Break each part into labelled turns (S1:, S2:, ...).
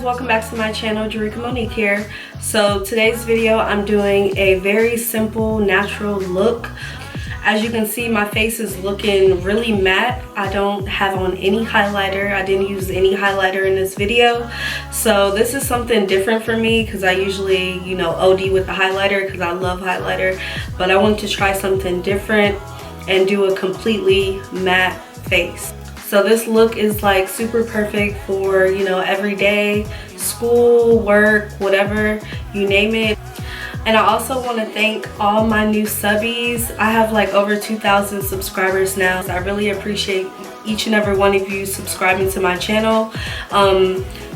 S1: welcome back to my channel. Jerica Monique here. So today's video I'm doing a very simple natural look. As you can see, my face is looking really matte. I don't have on any highlighter. I didn't use any highlighter in this video. So this is something different for me because I usually, you know, OD with the highlighter because I love highlighter. But I wanted to try something different and do a completely matte face. So this look is like super perfect for, you know, everyday, school, work, whatever, you name it. And I also want to thank all my new subbies. I have like over 2,000 subscribers now. So I really appreciate each and every one of you subscribing to my channel.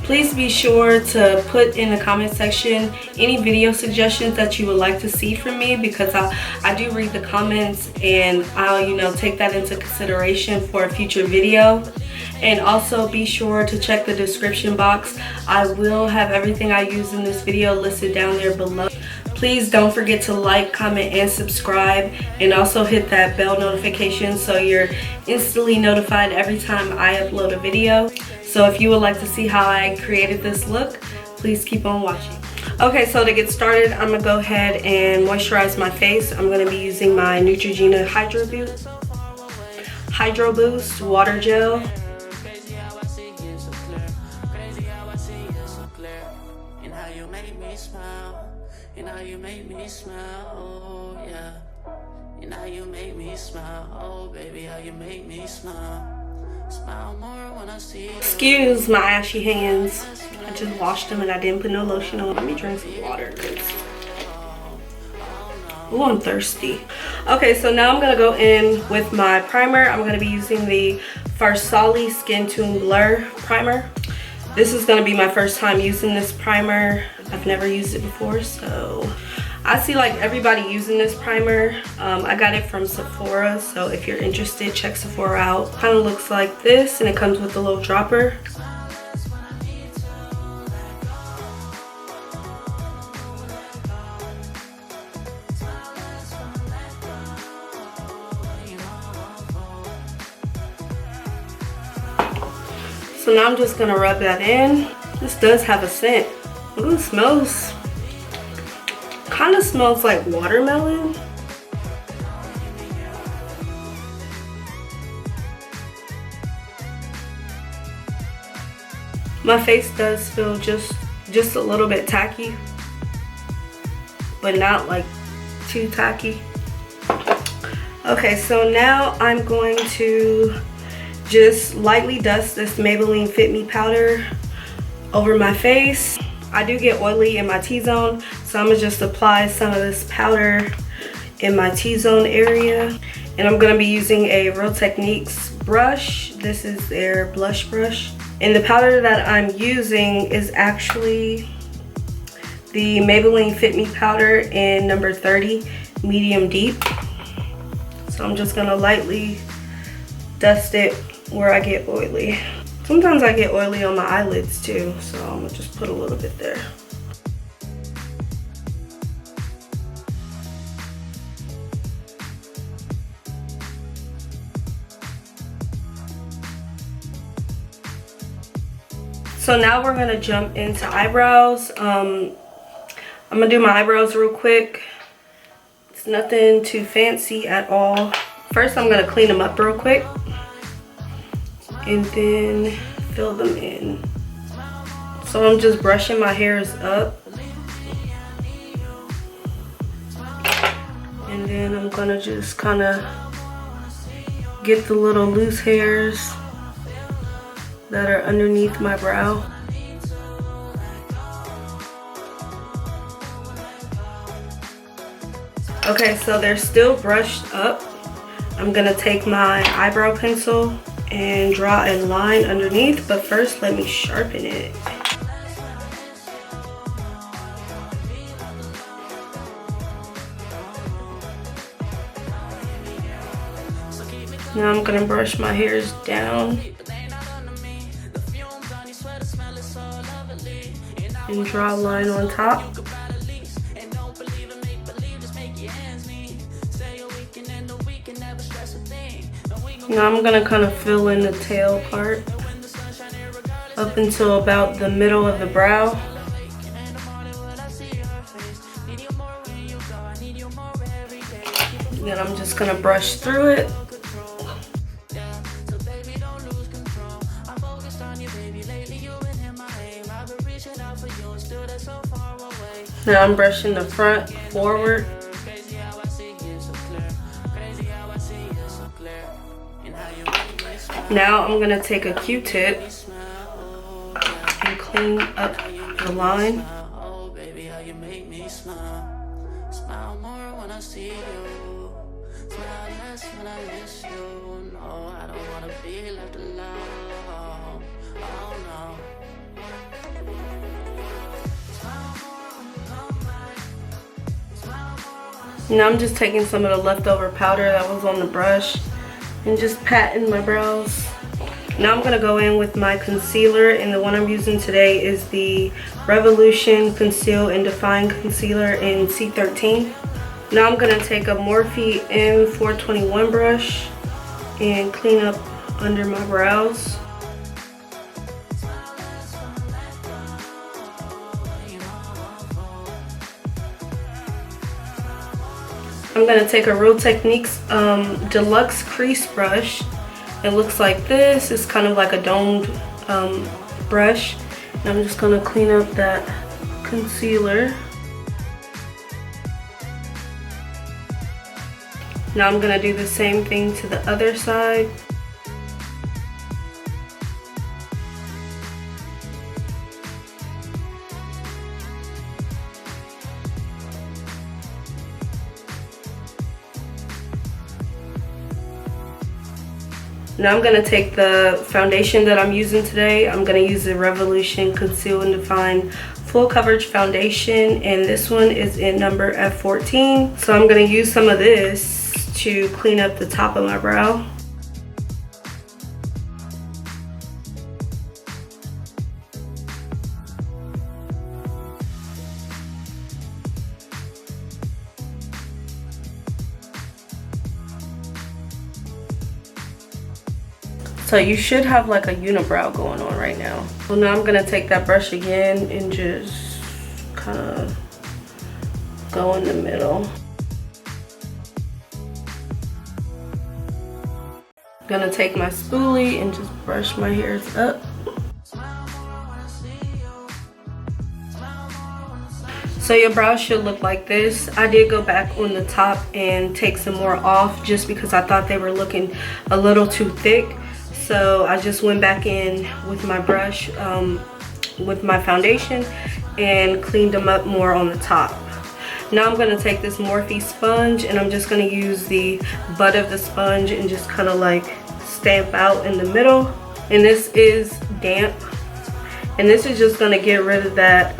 S1: Please be sure to put in the comment section any video suggestions that you would like to see from me, because I do read the comments and I'll, you know, take that into consideration for a future video. And also be sure to check the description box. I will have everything I use in this video listed down there below. Please don't forget to like, comment, and subscribe, and also hit that bell notification so you're instantly notified every time I upload a video. So if you would like to see how I created this look, please keep on watching. Okay, so to get started, I'm gonna go ahead and moisturize my face. I'm gonna be using my Neutrogena Hydro Boost Water Gel.
S2: You know you make me smile, oh yeah. You know you make me smile, oh baby, how you make me smile. Smile more when I see you.
S1: Excuse my ashy hands. I just washed them and I didn't put no lotion on. Let me drink some water. Oh, I'm thirsty. Okay, so now I'm gonna go in with my primer. I'm gonna be using the Farsali Skintune Blur Primer. This is gonna be my first time using this primer. I've never used it before, so I see like everybody using this primer. I got it from Sephora, so if you're interested, check Sephora out. Kind of looks like this, and it comes with a little dropper. So now I'm just gonna rub that in. This does have a scent. Ooh, it smells, kind of smells like watermelon. My face does feel just a little bit tacky, but not like too tacky. Okay, so now I'm going to just lightly dust this Maybelline Fit Me powder over my face. I do get oily in my T-zone, so I'm gonna just apply some of this powder in my T-zone area. And I'm gonna be using a Real Techniques brush. This is their blush brush. And the powder that I'm using is actually the Maybelline Fit Me powder in number 30, medium deep. So I'm just gonna lightly dust it where I get oily. Sometimes I get oily on my eyelids too, so I'm gonna just put a little bit there. So now we're gonna jump into eyebrows. I'm gonna do my eyebrows real quick. It's nothing too fancy at all. First, I'm gonna clean them up real quick and then fill them in. So I'm just brushing my hairs up, and then I'm gonna just kind of get the little loose hairs that are underneath my brow. Okay, so they're still brushed up. I'm gonna take my eyebrow pencil and draw a line underneath, but first let me sharpen it. Now I'm gonna brush my hairs down and draw a line on top. Now I'm gonna kind of fill in the tail part up until about the middle of the brow. Then I'm just gonna brush through it. Now I'm brushing the front forward. Now I'm gonna take a Q-tip and clean up the line. Now I'm just taking some of the leftover powder that was on the brush and just patting my brows. Now I'm gonna go in with my concealer, and the one I'm using today is the Revolution Conceal and Define Concealer in C13. Now I'm gonna take a Morphe M421 brush and clean up under my brows. I'm gonna take a Real Techniques Deluxe Crease Brush. It looks like this. It's kind of like a domed brush. And I'm just gonna clean up that concealer. Now I'm gonna do the same thing to the other side. Now I'm gonna take the foundation that I'm using today. I'm gonna use the Revolution Conceal and Define Full Coverage Foundation, and this one is in number F14. So I'm gonna use some of this to clean up the top of my brow. So you should have like a unibrow going on right now. So now I'm gonna take that brush again and just kind of go in the middle. I'm gonna take my spoolie and just brush my hairs up. So your brows should look like this. I did go back on the top and take some more off just because I thought they were looking a little too thick. So I just went back in with my brush, with my foundation, and cleaned them up more on the top. Now I'm gonna take this Morphe sponge, and I'm just gonna use the butt of the sponge and just kind of like stamp out in the middle. And this is damp, and this is just gonna get rid of that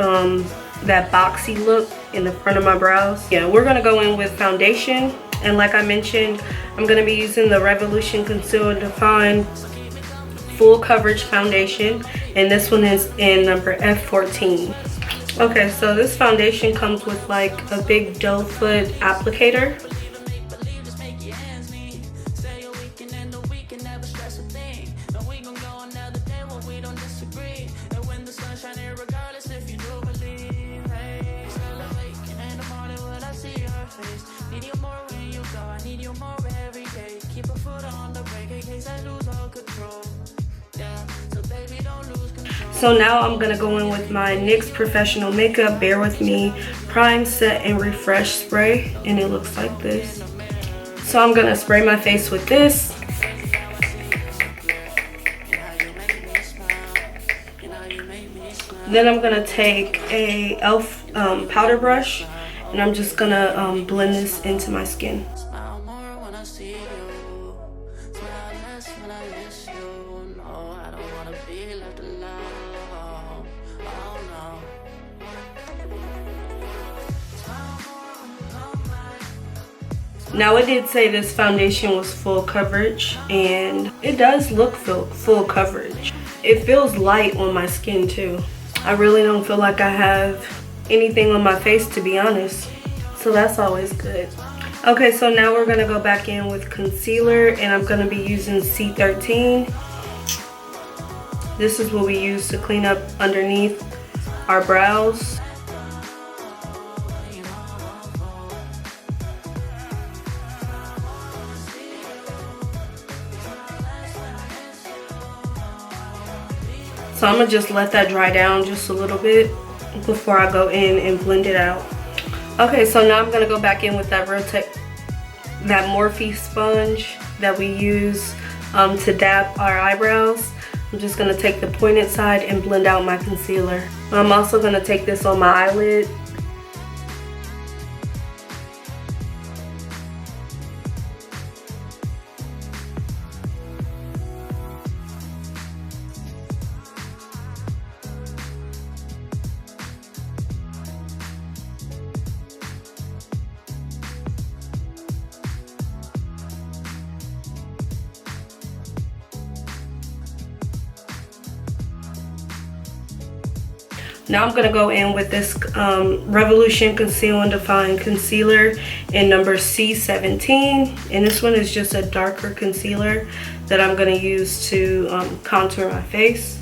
S1: that boxy look in the front of my brows. Yeah, we're gonna go in with foundation, and like I mentioned, I'm gonna be using the Revolution Conceal and Define Full Coverage Foundation, and this one is in number F14. Okay, so this foundation comes with like a big doe foot applicator. So now I'm gonna go in with my NYX Professional Makeup Bare With Me Prime, Set, and Refresh spray, and it looks like this. So I'm gonna spray my face with this. Then I'm gonna take a e.l.f. powder brush, and I'm just gonna blend this into my skin. Now it did say this foundation was full coverage, and it does look full coverage. It feels light on my skin too. I really don't feel like I have anything on my face, to be honest. So that's always good. Okay, so now we're gonna go back in with concealer, and I'm gonna be using C13. This is what we use to clean up underneath our brows. So I'm gonna just let that dry down just a little bit before I go in and blend it out. Okay, so now I'm gonna go back in with that Morphe sponge that we use to dab our eyebrows. I'm just gonna take the pointed side and blend out my concealer. I'm also gonna take this on my eyelid. Now I'm gonna go in with this Revolution Conceal and Define Concealer in number C17. And this one is just a darker concealer that I'm gonna use to contour my face.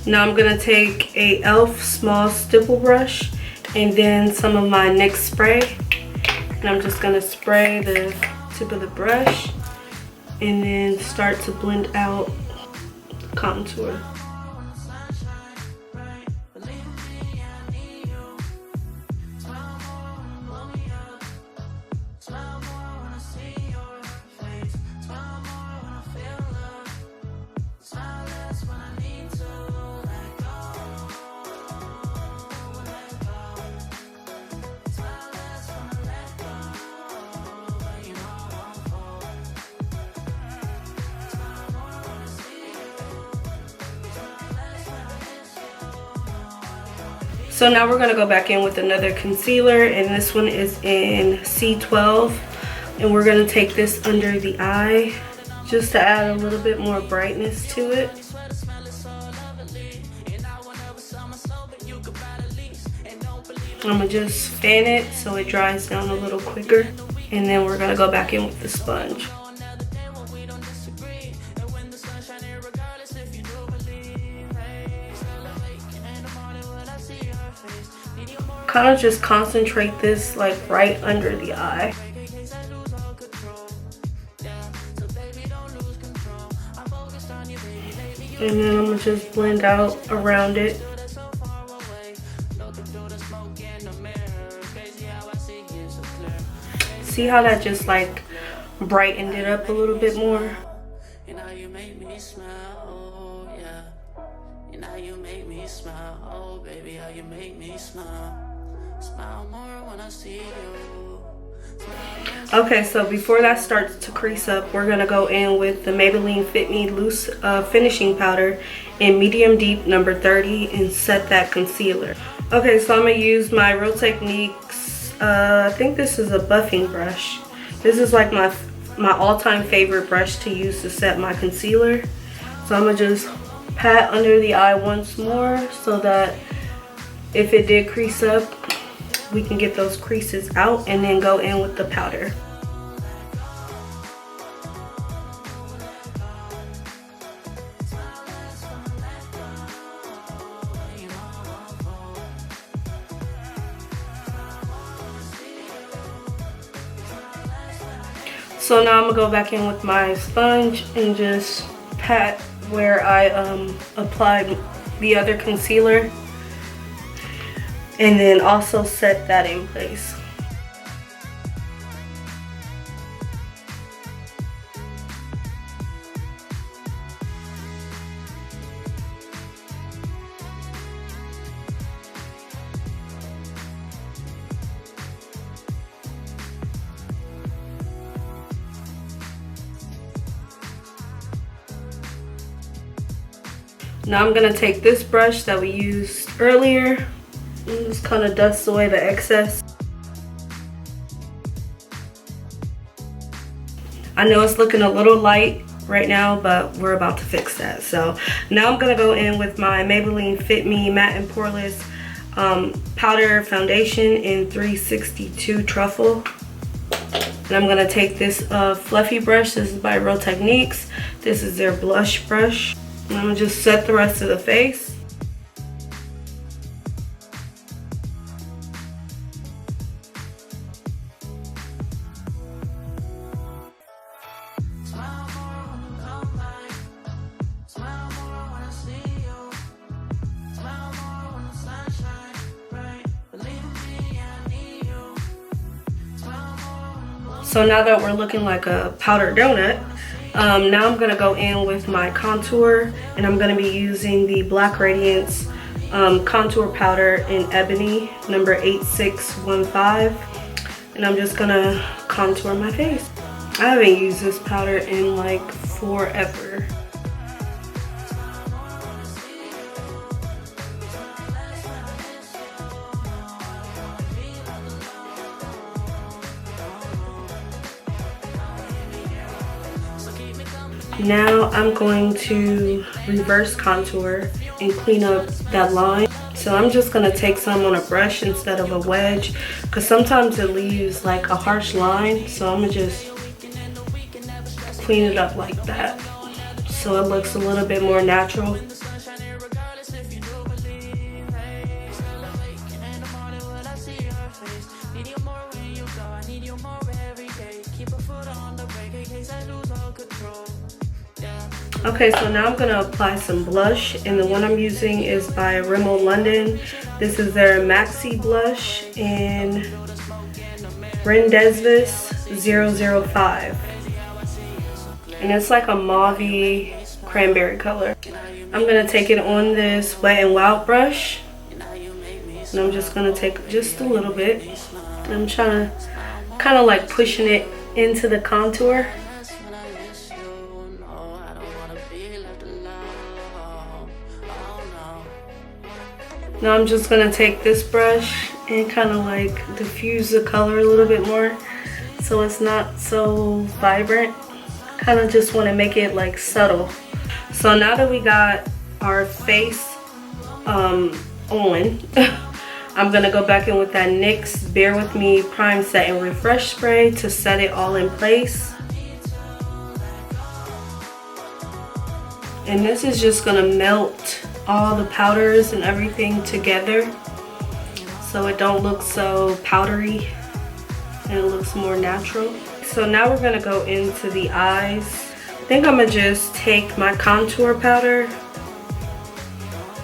S1: Now I'm gonna take a e.l.f. small stipple brush and then some of my NYX spray. And I'm just gonna spray the tip of the brush and then start to blend out the contour. So now we're gonna go back in with another concealer, and this one is in C12. And we're gonna take this under the eye just to add a little bit more brightness to it. I'm gonna just fan it so it dries down a little quicker. And then we're gonna go back in with the sponge. Kind of just concentrate this like right under the eye. And then I'm gonna just blend out around it. See how that just like brightened it up a little bit more? Okay, so before that starts to crease up, we're gonna go in with the Maybelline Fit Me Loose Finishing Powder in medium deep number 30 and set that concealer. Okay, so I'm gonna use my Real Techniques, I think this is a buffing brush. This is like my all-time favorite brush to use to set my concealer. So I'm gonna just pat under the eye once more so that if it did crease up, we can get those creases out, and then go in with the powder. So now I'm gonna go back in with my sponge and just pat where I applied the other concealer, and then also set that in place. Now I'm gonna take this brush that we used earlier and just kind of dust away the excess. I know it's looking a little light right now, but we're about to fix that. So now I'm gonna go in with my Maybelline Fit Me Matte and Poreless Powder Foundation in 362 Truffle. And I'm gonna take this fluffy brush. This is by Real Techniques. This is their blush brush. And I'm gonna just set the rest of the face. So now that we're looking like a powdered donut, now I'm going to go in with my contour, and I'm going to be using the Black Radiance contour powder in Ebony number 8615, and I'm just going to contour my face. I haven't used this powder in like forever. Now I'm going to reverse contour and clean up that line. So I'm just going to take some on a brush instead of a wedge, because sometimes it leaves like a harsh line. So I'm going to just clean it up like that so it looks a little bit more natural. Okay, so now I'm going to apply some blush, and the one I'm using is by Rimmel London. This is their Maxi-Blush in Rendezvous 005. And it's like a mauvey cranberry color. I'm going to take it on this Wet n Wild brush, and I'm just going to take just a little bit. I'm trying to kind of like pushing it into the contour. Now I'm just going to take this brush and kind of like diffuse the color a little bit more so it's not so vibrant. Kind of just want to make it like subtle. So now that we got our face on, I'm going to go back in with that NYX Bear With Me Prime Set and Refresh Spray to set it all in place. And this is just going to melt all the powders and everything together so it don't look so powdery and it looks more natural. So now we're gonna go into the eyes. I think I'm gonna just take my contour powder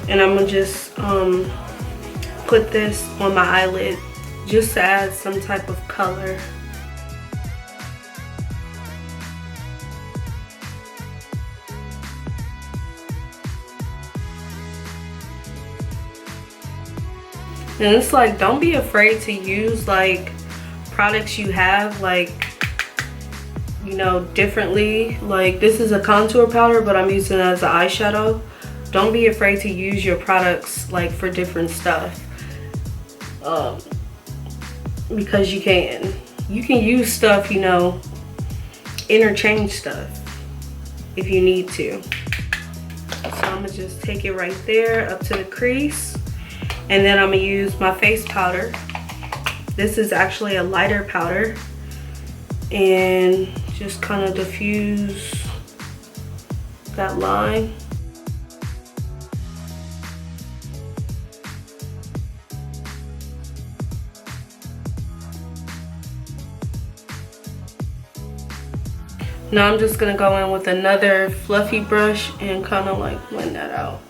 S1: and I'm gonna just put this on my eyelid just to add some type of color. And it's like, don't be afraid to use like products you have, like, you know, differently. Like this is a contour powder, but I'm using it as an eyeshadow. Don't be afraid to use your products like for different stuff, because you can use stuff, you know, interchange stuff if you need to. So I'm gonna just take it right there up to the crease. And then I'm gonna use my face powder. This is actually a lighter powder, and just kind of diffuse that line. Now I'm just gonna go in with another fluffy brush and kind of like blend that out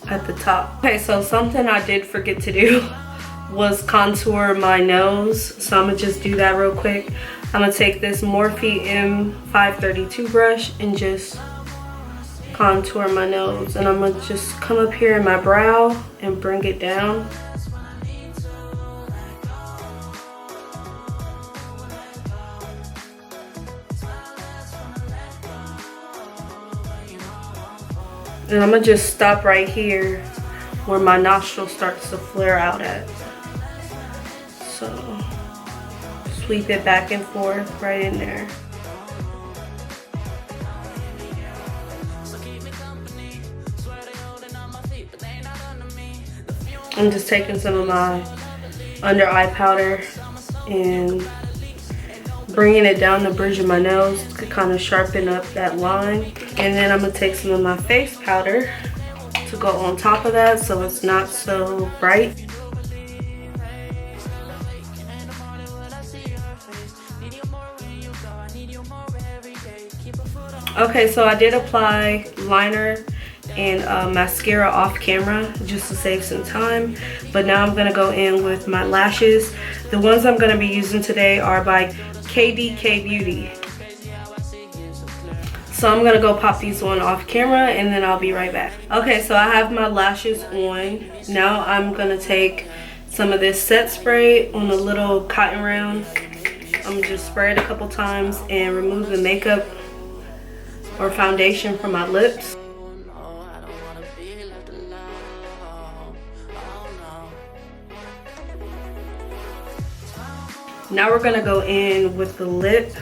S1: at the top. Okay, so something I did forget to do was contour my nose, so I'm gonna just do that real quick. I'm gonna take this Morphe M532 brush and just contour my nose, and I'm gonna just come up here in my brow and bring it down. And I'm gonna just stop right here where my nostril starts to flare out at. So sweep it back and forth right in there. I'm just taking some of my under eye powder and bringing it down the bridge of my nose to kind of sharpen up that line. And then I'm gonna take some of my face powder to go on top of that so it's not so bright. Okay, so I did apply liner and mascara off camera just to save some time, but now I'm gonna go in with my lashes. The ones I'm gonna be using today are by KDKBeauty. So I'm gonna go pop these on off camera and then I'll be right back. Okay, so I have my lashes on. Now I'm gonna take some of this set spray on a little cotton round. I'm gonna just spray it a couple times and remove the makeup or foundation from my lips. Now we're gonna go in with the lip.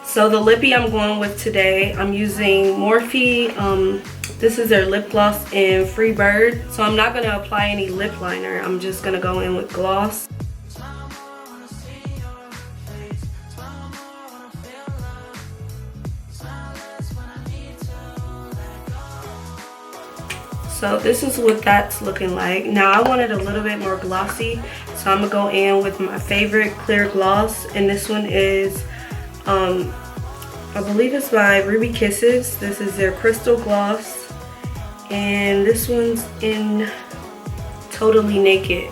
S1: So the lippy I'm going with today, I'm using Morphe. This is their lip gloss in Freebird. So I'm not gonna apply any lip liner. I'm just gonna go in with gloss. So this is what that's looking like. Now I want it a little bit more glossy, so I'm gonna go in with my favorite clear gloss, and this one is, I believe it's by Ruby Kisses. This is their crystal gloss, and this one's in Totally Naked.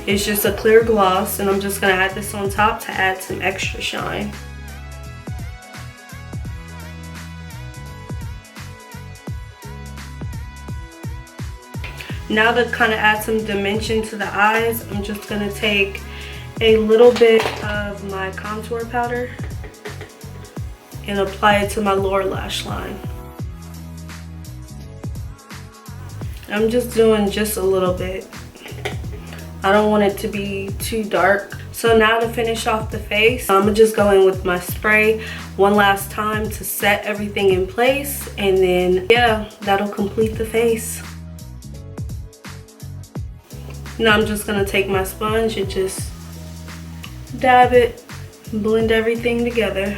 S1: It's just a clear gloss, and I'm just gonna add this on top to add some extra shine. Now to kind of add some dimension to the eyes, I'm just going to take a little bit of my contour powder and apply it to my lower lash line. I'm just doing just a little bit. I don't want it to be too dark. So now to finish off the face, I'm gonna just go in with my spray one last time to set everything in place, and then yeah, that'll complete the face. Now I'm just gonna take my sponge and just dab it, blend everything together.